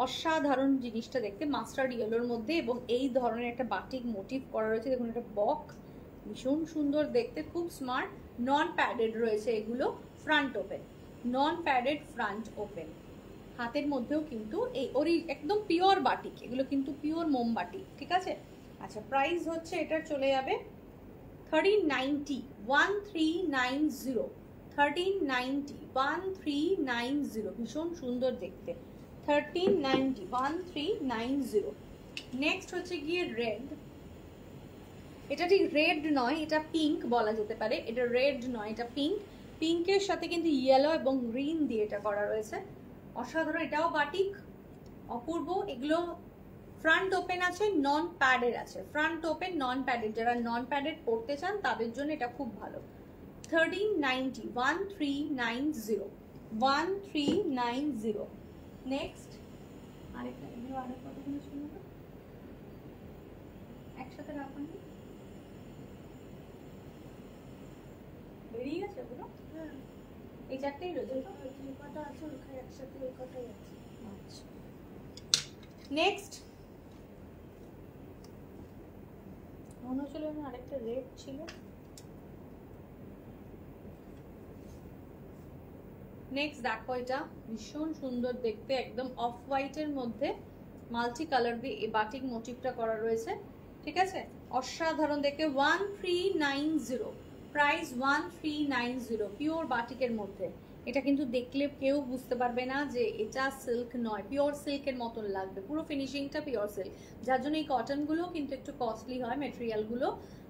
S1: অসাধারণ জিনিসটা দেখতে, মাস্টার্ড ইয়েলোর মধ্যে, এবং এই ধরনের একটা বাটিক মোটিভ করা রয়েছে। দেখুন এটা বক, ভীষণ সুন্দর দেখতে, খুব স্মার্ট। নন প্যাডেড রয়েছে এগুলো, ফ্রন্ট ওপেন, নন প্যাডেড ফ্রন্ট ওপেন। হাতের মধ্যেও কিন্তু এই ওরি একদম পিওর বাটিক, এগুলো কিন্তু পিওর মোমবাটি। ঠিক আছে, আচ্ছা প্রাইস হচ্ছে এটার চলে যাবে 1390, 1390, 1390, 1390। ভীষণ সুন্দর দেখতে, 1390, 1390। নেক্সট হচ্ছে গিয়ে রেড। এটা ঠিক রেড নয়, এটা পিঙ্ক বলা যেতে পারে। এটা রেড নয়, এটা পিঙ্ক। পিঙ্কের সাথে কিন্তু ইয়েলো এবং গ্রিন দিয়ে এটা করা রয়েছে, অসাধারণ। এটাও বাটিক, অপূর্ব। এগুলো ফ্রন্ট ওপেন আছে, নন প্যাডেড আছে। ফ্রন্ট ওপেন, নন প্যাডেড, যারা নন প্যাডেড পড়তে চান তাদের জন্য এটা খুব ভালো। 1390, 1390, 1390। নেক্সট আরেকটা, এগুলো আরেক কতগুলো ছিল না, একসাথে রাখুন, বেরিয়ে গেছে ওগুলো। হ্যাঁ, এই চারটেই রয়েছে তো, ওই কটা আছে ওখানে একসাথে, ওই কটাই আছে। আচ্ছা, নেক্সট মনে হচ্ছিল আরেকটা রেড ছিল। নেক্সট দেখো, এটা ভীষণ সুন্দর দেখতে, একদম অফ হোয়াইটের মধ্যে মাল্টি কালার দিয়ে এই বাটিক মোটিভটা করা রয়েছে। ঠিক আছে, অসাধারণ দেখতে। 1390 প্রাইস, 1390, পিওর বাটিকের মধ্যে। এটা কিন্তু দেখলে কেউ বুঝতে পারবে না যে এটা সিল্ক নয়, পিওর সিল্কের মতন লাগবে, পুরো ফিনিশিংটা পিওর সিল্ক। যার জন্য এই কটনগুলো কিন্তু একটু কস্টলি হয় মেটেরিয়ালগুলো।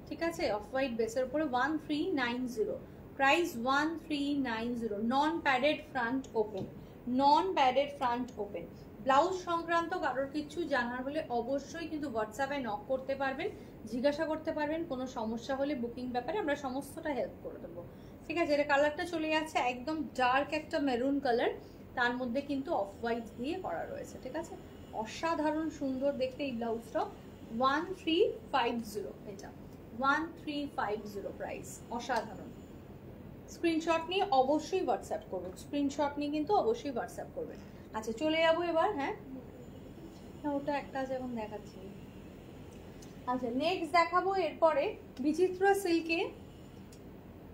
S1: ঠিক আছে, অফ হোয়াইট বেসের উপরে 1390, প্রাইস 1390। নন প্যাডেড ফ্রন্ট ওপেন, নন প্যাডেড ফ্রন্ট ওপেন। ব্লাউজ সংক্রান্ত কারোর কিছু জানার হলে অবশ্যই কিন্তু হোয়াটসঅ্যাপে নক করতে পারবেন। জিজ্ঞাসা করতে পারবেন, কোনো সমস্যা হলে বুকিং ব্যাপারে আমরা সমস্তটা হেল্প করে দেবো। ঠিক আছে, এটা কালারটা চলে যাচ্ছে একদম ডার্ক একটা মেরুন কালার, তার মধ্যে কিন্তু অফ হোয়াইট দিয়ে করা রয়েছে। ঠিক আছে, অসাধারণ সুন্দর দেখতে এই ব্লাউজটা। 1350 এটা, 1350 প্রাইস, অসাধারণ। স্ক্রিনশট নিয়ে অবশ্যই হোয়াটসঅ্যাপ করুন, স্ক্রিনশট নিয়ে কিন্তু অবশ্যই হোয়াটসঅ্যাপ করবেন। আচ্ছা চলে যাবো এবার। হ্যাঁ ওটা একটা যেমন দেখাচ্ছি। আচ্ছা নেক্সট দেখাবো এরপরে বিচিত্রা সিল্কে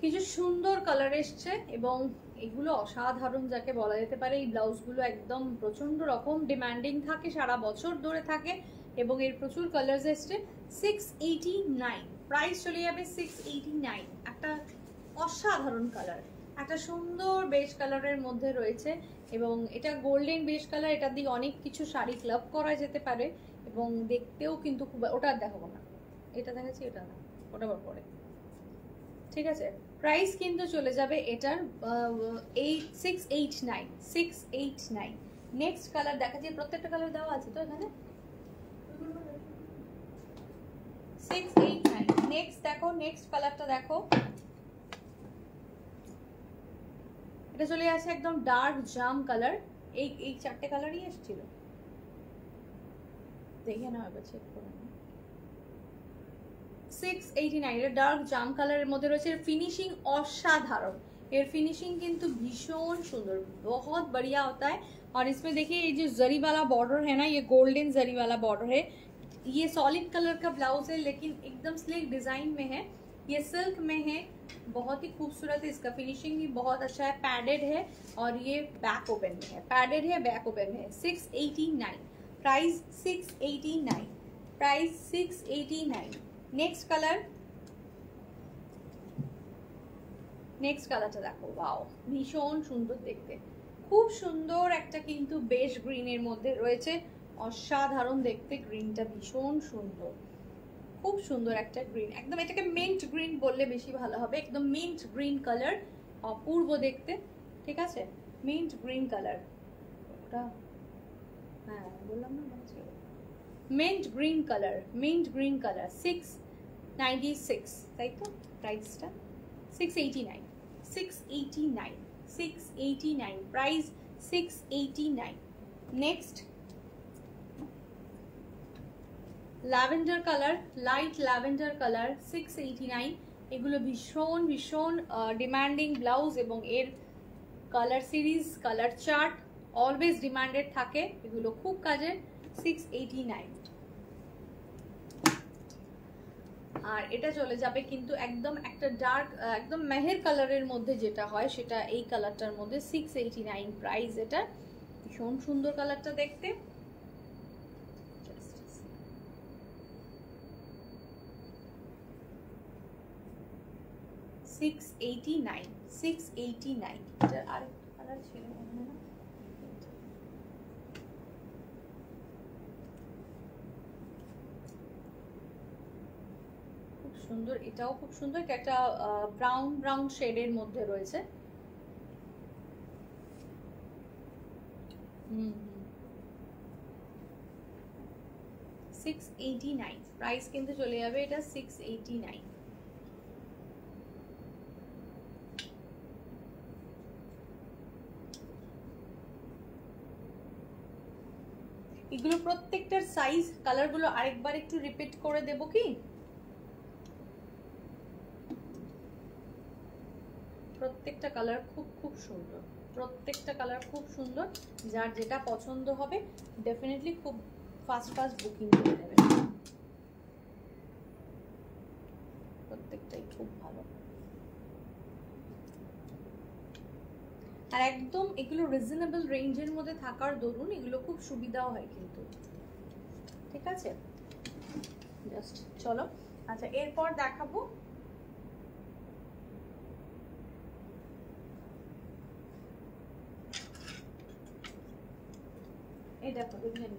S1: কিছু সুন্দর কালার এসছে এবং এগুলো অসাধারণ যাকে বলা যেতে পারে। এই ব্লাউজগুলো একদম প্রচন্ড রকম ডিমান্ডিং থাকে, সারা বছর ধরে থাকে এবং এর প্রচুর কালার্স এসছে। 689 প্রাইস চলে যাবে 689। একটা অসাধারণ কালার, একটা সুন্দর বেজ কালারের মধ্যে রয়েছে এবং এটা গোল্ডেন বেজ কালার। এটা দিয়ে অনেক কিছু শাড়ি ক্লাব করা যেতে পারে এবং দেখতেও কিন্তু খুব, ওটা দেখাবো না, এটা দেখাচ্ছি, এটা না, ওটা পরে। ঠিক আছে, প্রাইস কিন্তু চলে যাবে এটার 689। নেক্সট কালার দেখাচ্ছি, প্রত্যেকটা কালার দেওয়া আছে তো এখানে। 689। নেক্সট দেখো, নেক্সট কালারটা দেখো, এটা চলে আসে একদম ডার্ক জাম কালার। এই চারটে কালারই এসেছিল, দেখে না এবার চেক করে। 689 এটা ডার্ক জাম কালারের মধ্যে রয়েছে। এর ফিনিশিং অসাধারণ, এর ফিনিশিং কিন্তু ভীষণ সুন্দর, बहुत बढ़िया होता है। और इसमें देखिए ये जो जरी वाला बॉर्डर है ना, ये गोल्डन जरी वाला बॉर्डर है। ये सॉलिड कलर का ब्लाउज है लेकिन एकदम स्लिक डिजाइन में है, ये सिल्क में है, बहुत ही खूबसूरत है। इसका फिनिशिंग भी बहुत अच्छा है, पैडेड है और ये बैक ओपन में है, पैडेड है बैक ओपन में है। 689 price, 689 price, 689। Next colour, next কালারটা দেখো, ওয়াও ভীষণ সুন্দর দেখতে, খুব সুন্দর একটা কিন্তু বেশ গ্রিনের মধ্যে রয়েছে, অসাধারণ দেখতে। গ্রিনটা ভীষণ সুন্দর, খুব সুন্দর একটা গ্রিন, একদম এটাকে মিন্ট গ্রিন বললে বেশি ভালো হবে। একদম মিন্ট গ্রিন কালার, অপূর্ব দেখতে। ঠিক আছে, মিন্ট গ্রিন কালার, ওটা হ্যাঁ বললাম না, mint green colour, mint green colour. 696 তাই তো প্রাইসটা, 689, 689, 689 price, 689। Next lavender colour, light lavender colour, 689। এগুলো ভীষণ ভীষণ ডিমান্ডিং ব্লাউজ এবং এর colour series, colour chart always demanded থাকে, এগুলো খুব কাজের। 689। আর এটা চলে যাবে কিন্তু একদম একটা ডার্ক, একদম মেহের কালারের মধ্যে যেটা হয় সেটা এই কালারটার মধ্যে। 689 প্রাইস এটা, ভীষণ সুন্দর কালারটা দেখতে। 689, 689। এটা আরেকটা কালার ছিল মনে হয় না, খুব সুন্দর, এটাও খুব সুন্দর। এটা একটা ব্রাউন ব্রাউন শেডের মধ্যে রয়েছে। 689 প্রাইস কিন্তু চলে যাবে এটা 689। এগুলো প্রত্যেকটার সাইজ, কালারগুলো আরেকবার একটু রিপিট করে দেব কি? প্রত্যেকটা কালার খুব খুব সুন্দর, প্রত্যেকটা কালার খুব সুন্দর। যার যেটা পছন্দ হবে ডেফিনেটলি খুব ফাস্ট ফাস্ট বুকিং করে নেবে, প্রত্যেকটাই খুব ভালো। আর একদম এগুলো রিজনেবল রেঞ্জের মধ্যে থাকার দরুন এগুলো খুব সুবিধাও হয় কিন্তু। ঠিক আছে, জাস্ট চলো। আচ্ছা এরপর দেখাবো এই দেখো, দেখলেন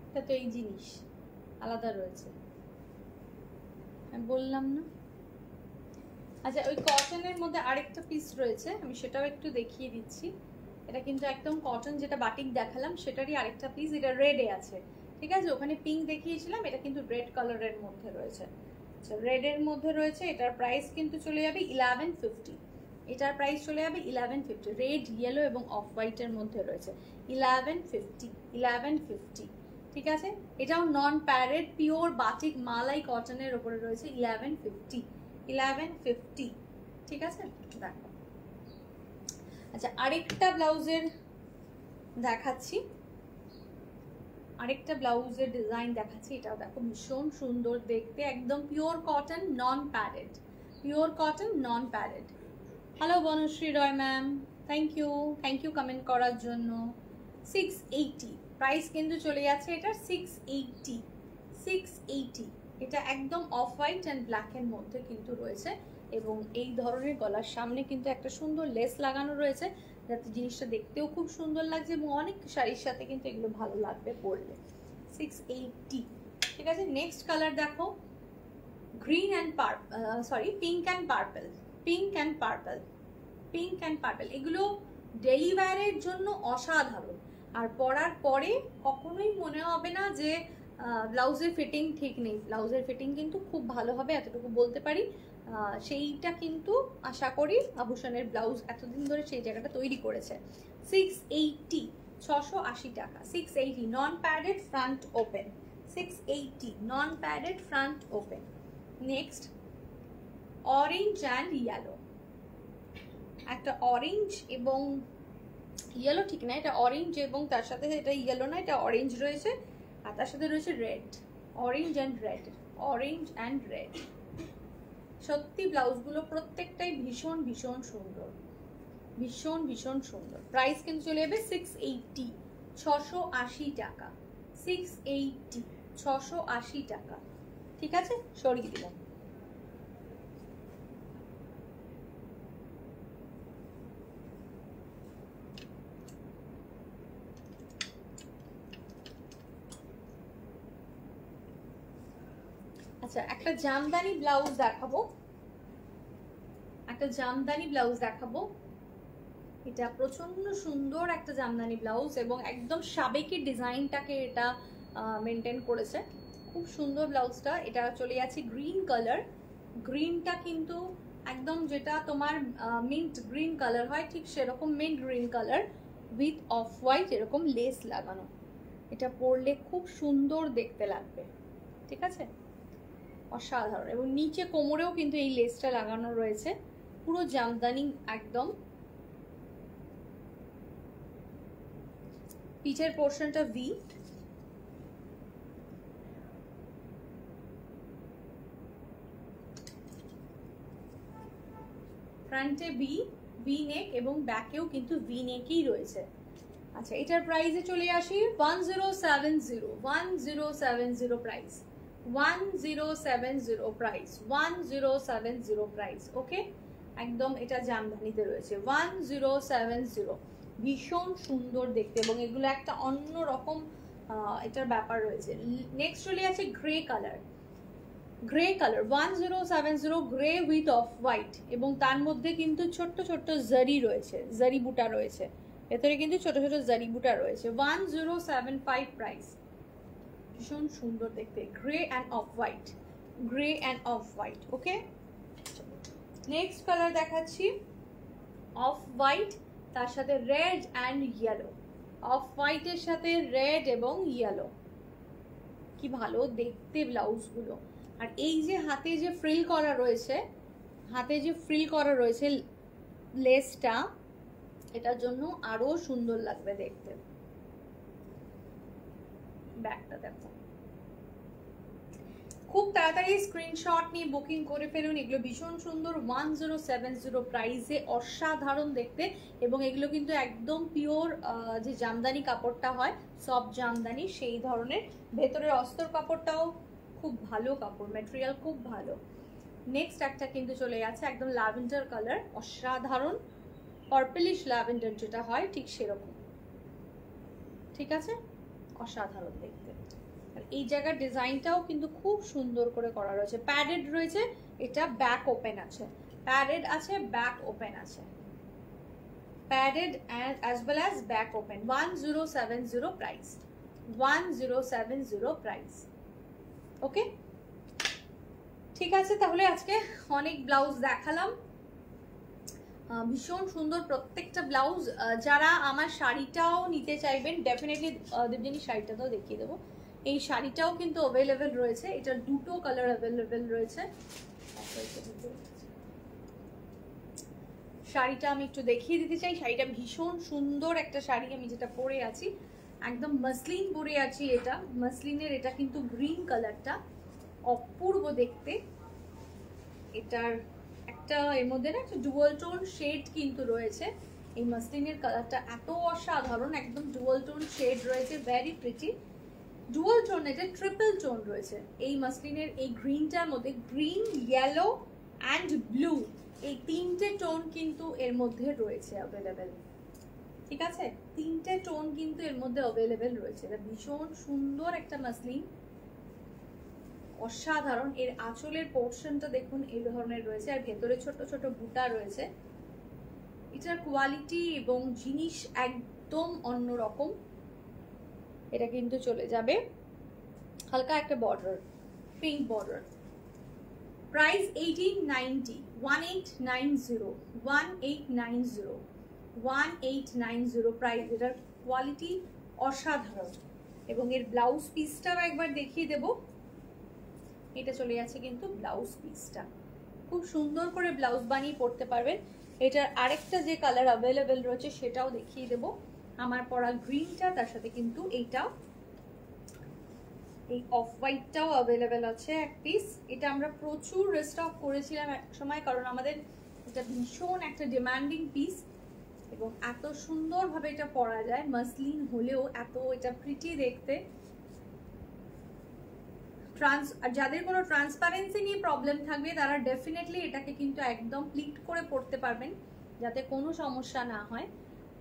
S1: এটা তো এই জিনিস আলাদা রয়েছে, আমি বললাম না। আচ্ছা ওই কটনের মধ্যে আরেকটা পিস রয়েছে, আমি সেটাও একটু দেখিয়ে দিচ্ছি। এটা কিন্তু একদম কটন, যেটা বাটিক দেখালাম সেটারই আরেকটা পিস, এটা রেডে আছে। ঠিক আছে, ওখানে পিঙ্ক দেখিয়েছিলাম, এটা কিন্তু রেড কালারের মধ্যে রয়েছে। আচ্ছা, রেডের মধ্যে রয়েছে, এটার প্রাইস কিন্তু চলে যাবে 1150। এটার প্রাইস চলে যাবে 1150। রেড, ইয়েলো এবং অফ হোয়াইটের মধ্যে রয়েছে 1150। ঠিক আছে, এটাও নন প্যারেড পিওর বাটিক মালাই কটনের উপরে রয়েছে 1150। ঠিক আছে, দেখো। আচ্ছা, আরেকটা ব্লাউজের দেখাচ্ছি, আরেকটা ব্লাউজের ডিজাইন দেখাচ্ছি। এটাও দেখো ভীষণ সুন্দর দেখতে, একদম pure cotton non padded, pure cotton non padded. Hello Banashree Roy ma'am, thank you comment করার জন্য। 680 প্রাইস কিন্তু চলে যাচ্ছে এটার 680। এটা একদম অফ হোয়াইট অ্যান্ড ব্ল্যাকের মধ্যে কিন্তু রয়েছে, এবং এই ধরনের গলার সামনে কিন্তু একটা সুন্দর লেস লাগানো রয়েছে, যাতে জিনিসটা দেখতেও খুব সুন্দর লাগছে, এবং অনেক শাড়ির সাথে কিন্তু এগুলো ভালো লাগবে পরলে। 680। ঠিক আছে, নেক্সট কালার দেখো, green and pink and purple. Pink and purple এগুলো ডেলি ওয়্যারের জন্য অসাধারণ, আর পরার পরে কখনোই মনে হবে না যে ব্লাউজের ফিটিং ঠিক নেই। ব্লাউজের ফিটিং কিন্তু খুব ভালো হবে, এতটুকু বলতে পারি। সেইটা কিন্তু আশা করি আভূষণের ব্লাউজ এতদিন ধরে সেই জায়গাটা তৈরি করেছে। 680, 680 টাকা। 680 নন padded front open. 680 non padded front open. Next orange and yellow. একটা অরেঞ্জ এবং ইয়েলো, ঠিক না, এটা অরেঞ্জ এবং তার সাথে এটা ইয়েলো না, এটা অরেঞ্জ রয়েছে, আর তার সাথে রয়েছে red. Orange and red, orange and red. সত্যি ব্লাউজগুলো প্রত্যেকটাই ভীষণ ভীষণ সুন্দর, ভীষণ ভীষণ সুন্দর। প্রাইস কিন্তু চলে যাবে 680, 680 টাকা। 680, 680 টাকা। ঠিক আছে, সরিয়ে দিলাম। আচ্ছা, একটা জামদানি ব্লাউজ দেখাবো, একটা জামদানি ব্লাউজ দেখাবো। এটা প্রচন্ড সুন্দর একটা জামদানি ব্লাউজ, এবং একদম সাবেকি ডিজাইনটাকে এটা মেনটেন করেছে, খুব সুন্দর ব্লাউজটা। এটা চলে যাচ্ছে গ্রিন কালার। গ্রিনটা কিন্তু একদম যেটা তোমার মিন্ট গ্রিন কালার হয়, ঠিক সেরকম mint green colour with off white এরকম লেস লাগানো। এটা পরলে খুব সুন্দর দেখতে লাগবে। ঠিক আছে, অসাধারণ। এবং নিচে কোমরেও কিন্তু এই লেসটা লাগানো রয়েছে, পুরো জামদানি একদম। পিঠের পোর্শনটা ভি, ফ্রন্টে ভি নেক, এবং ব্যাকেও কিন্তু ভি নেকই রয়েছে। আচ্ছা, এটার প্রাইসে চলে আসি 1070, 1070 প্রাইস, 1070 প্রাইস, 1070 প্রাইস। ওকে, একদম এটা জামদানিতে রয়েছে 1070। ভীষণ সুন্দর দেখতে, এবং এগুলো একটা অন্য রকম এটার ব্যাপার রয়েছে। নেক্সট চলে আছে grey colour. Grey colour 1070, grey with off white, এবং তার মধ্যে কিন্তু ছোট্ট ছোট্ট জারি রয়েছে, জারি বুটা রয়েছে ভেতরে, কিন্তু ছোট ছোট জারি বুটা রয়েছে। 1075 প্রাইস, ভীষণ সুন্দর দেখতে। Grey and off white, grey and off white. Okay, next colour দেখাচ্ছি অফ হোয়াইট, তার সাথে রেড অ্যান্ড ইয়েলো। অফ হোয়াইটের সাথে রেড এবং ইয়েলো, কি ভালো দেখতে ব্লাউজগুলো। আর এই যে হাতে যে ফ্রিল করা রয়েছে, হাতে যে ফ্রিল করা রয়েছে লেসটা, এটার জন্য আরো সুন্দর লাগবে দেখতে। ব্যাগটা দেখো, খুব তাড়াতাড়ি স্ক্রিনশট নিয়ে বুকিং করে ফেলুন। এগুলো ভীষণ সুন্দর, 1070 প্রাইসে, অসাধারণ দেখতে। এবং এগুলো কিন্তু একদম পিওর যে জামদানি কাপড়টা হয়, সব জামদানি সেই ধরনের। ভেতরের অস্তর কাপড়টাও খুব ভালো কাপড়, ম্যাটেরিয়াল খুব ভালো। নেক্সট একটা কিন্তু চলে যাচ্ছে একদম ল্যাভেন্ডার কালার, অসাধারণ পার্পলিশ ল্যাভেন্ডার যেটা হয় ঠিক সেরকম। ঠিক আছে, অসাধারণ দেখতে। আর এই জায়গার ডিজাইনটাও কিন্তু খুব সুন্দর করে করা রয়েছে, প্যাডেড রয়েছে, এটা ব্যাক ওপেন আছে, প্যাডেড আছে, ব্যাক ওপেন আছে, padded and as well as back open. 1070 price, 1070 price. Okay, ঠিক আছে, তাহলে আজকে অনেক ব্লাউজ দেখালাম, ভীষণ সুন্দর প্রত্যেকটা ব্লাউজ। যারা আমার শাড়িটাও নিতে চাইবেন ডেফিনেটলি দেবজানি শাড়িটাও দেখিয়ে দেবো। এই শাড়িটাও কিন্তু অ্যাভেলেবেল রয়েছে, এটার দুটো কালার অ্যাভেলেবেল রয়েছে। শাড়িটা আমি একটু দেখিয়ে দিতে চাই, শাড়িটা ভীষণ সুন্দর একটা শাড়ি, আমি যেটা পরে আছি একদম মাসলিন পরে আছি, এটা মাসলিনের, এটা কিন্তু গ্রিন কালারটা অপূর্ব দেখতে। এটার একটা এর মধ্যে না একটা ডুয়াল টোন শেড কিন্তু রয়েছে, এই মাসলিনের কালারটা এত অসাধারণ, একদম ডুয়াল টোন শেড রয়েছে, ভেরি প্রিটি ডুয়াল টোন, এটা ট্রিপল টোন রয়েছে এই মাসলিনের। এই গ্রিনটার মধ্যে গ্রিন, ইয়েলো অ্যান্ড ব্লু, এই তিনটে টোন কিন্তু এর মধ্যে রয়েছে অ্যাভেলেবেল, ঠিক আছে, তিনটে টোন কিন্তু এর মধ্যে অ্যাভেলেবেল রয়েছে। এটা ভীষণ সুন্দর একটা মাসলিন, অসাধারণ। এর আঁচলের পোর্শনটা দেখুন এই ধরনের রয়েছে, আর ভেতরে ছোট ছোট বুটা রয়েছে। এটার কোয়ালিটি এবং জিনিস একদম অন্যরকম। এটা কিন্তু চলে যাবে হালকা একটা border, pink border. Price 1890, 1890, 1890, 1890 price. এটার কোয়ালিটি অসাধারণ, এবং এর ব্লাউজ পিসটাও একবার দেখিয়ে দেব। এটা চলে যাচ্ছে কিন্তু ব্লাউজ পিসটা, খুব সুন্দর করে ব্লাউজ বানিয়ে পরতে পারবেন। এটার আরেকটা যে কালার অ্যাভেলেবেল রয়েছে সেটাও দেখিয়ে দেব, আমার পরা গ্রিনটা, তার সাথে কিন্তু এইটা, এই অফ হোয়াইটটাও অ্যাভেলেবেল আছে এক পিস। এটা আমরা প্রচুর রিস্টক করেছিলাম এক সময়, কারণ আমাদের এটা ভীষণ একটা ডিমান্ডিং পিস, এবং এত সুন্দরভাবে এটা পরা যায়, মাসলিন হলেও এত এটা প্রিটি দেখতে। যাদের কোনো ট্রান্সপারেন্সি নিয়ে প্রবলেম থাকবে তারা ডেফিনেটলি এটাকে কিন্তু একদম প্লিট করে পড়তে পারবেন, যাতে কোনো সমস্যা না হয়।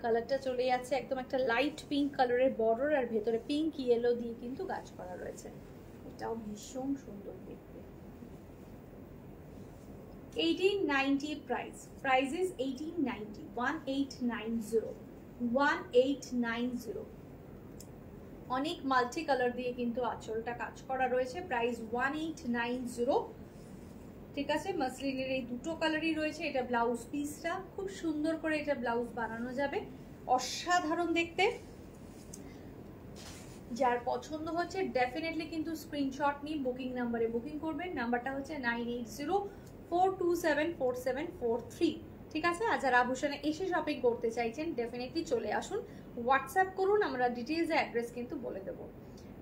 S1: কালারটা চলে যাচ্ছে একদম একটা লাইট পিঙ্ক কালারের বর্ডার, আর ভেতরে পিঙ্ক ইয়েলো দিয়ে কিন্তু কাজ করা রয়েছে, এটাও ভীষণ সুন্দর দেখতে। 1890 প্রাইস, প্রাইস ইজ 1890, 1890, 1890। অনেক মাল্টি কালার দিয়ে কিন্তু আঁচলটা কাজ করা রয়েছে, প্রাইস 1890, ঠিক আছে। মাসলিনের এই দুটো কালারই রয়েছে। এটা ব্লাউজ পিসটা খুব সুন্দর করে এটা ব্লাউজ বানানো যাবে, অসাধারণ দেখতে। যার পছন্দ হচ্ছে ডেফিনেটলি কিন্তু স্ক্রিনশট নিয়ে বুকিং নাম্বারে বুকিং করবেন। নাম্বারটা হচ্ছে 9804274743, ঠিক আছে। আর যারা আভূষণে এসে শপিং করতে চাইছেন ডেফিনেটলি চলে আসুন, হোয়াটসঅ্যাপ করুন, আমরা ডিটেইলসে অ্যাড্রেস কিন্তু বলে দেবো।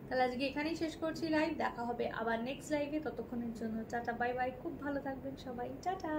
S1: তাহলে আজকে এখানেই শেষ করছি লাইভ, দেখা হবে আবার নেক্সট লাইভে। ততক্ষণের জন্য টাটা, বাই বাই, খুব ভালো থাকবেন সবাই, টাটা।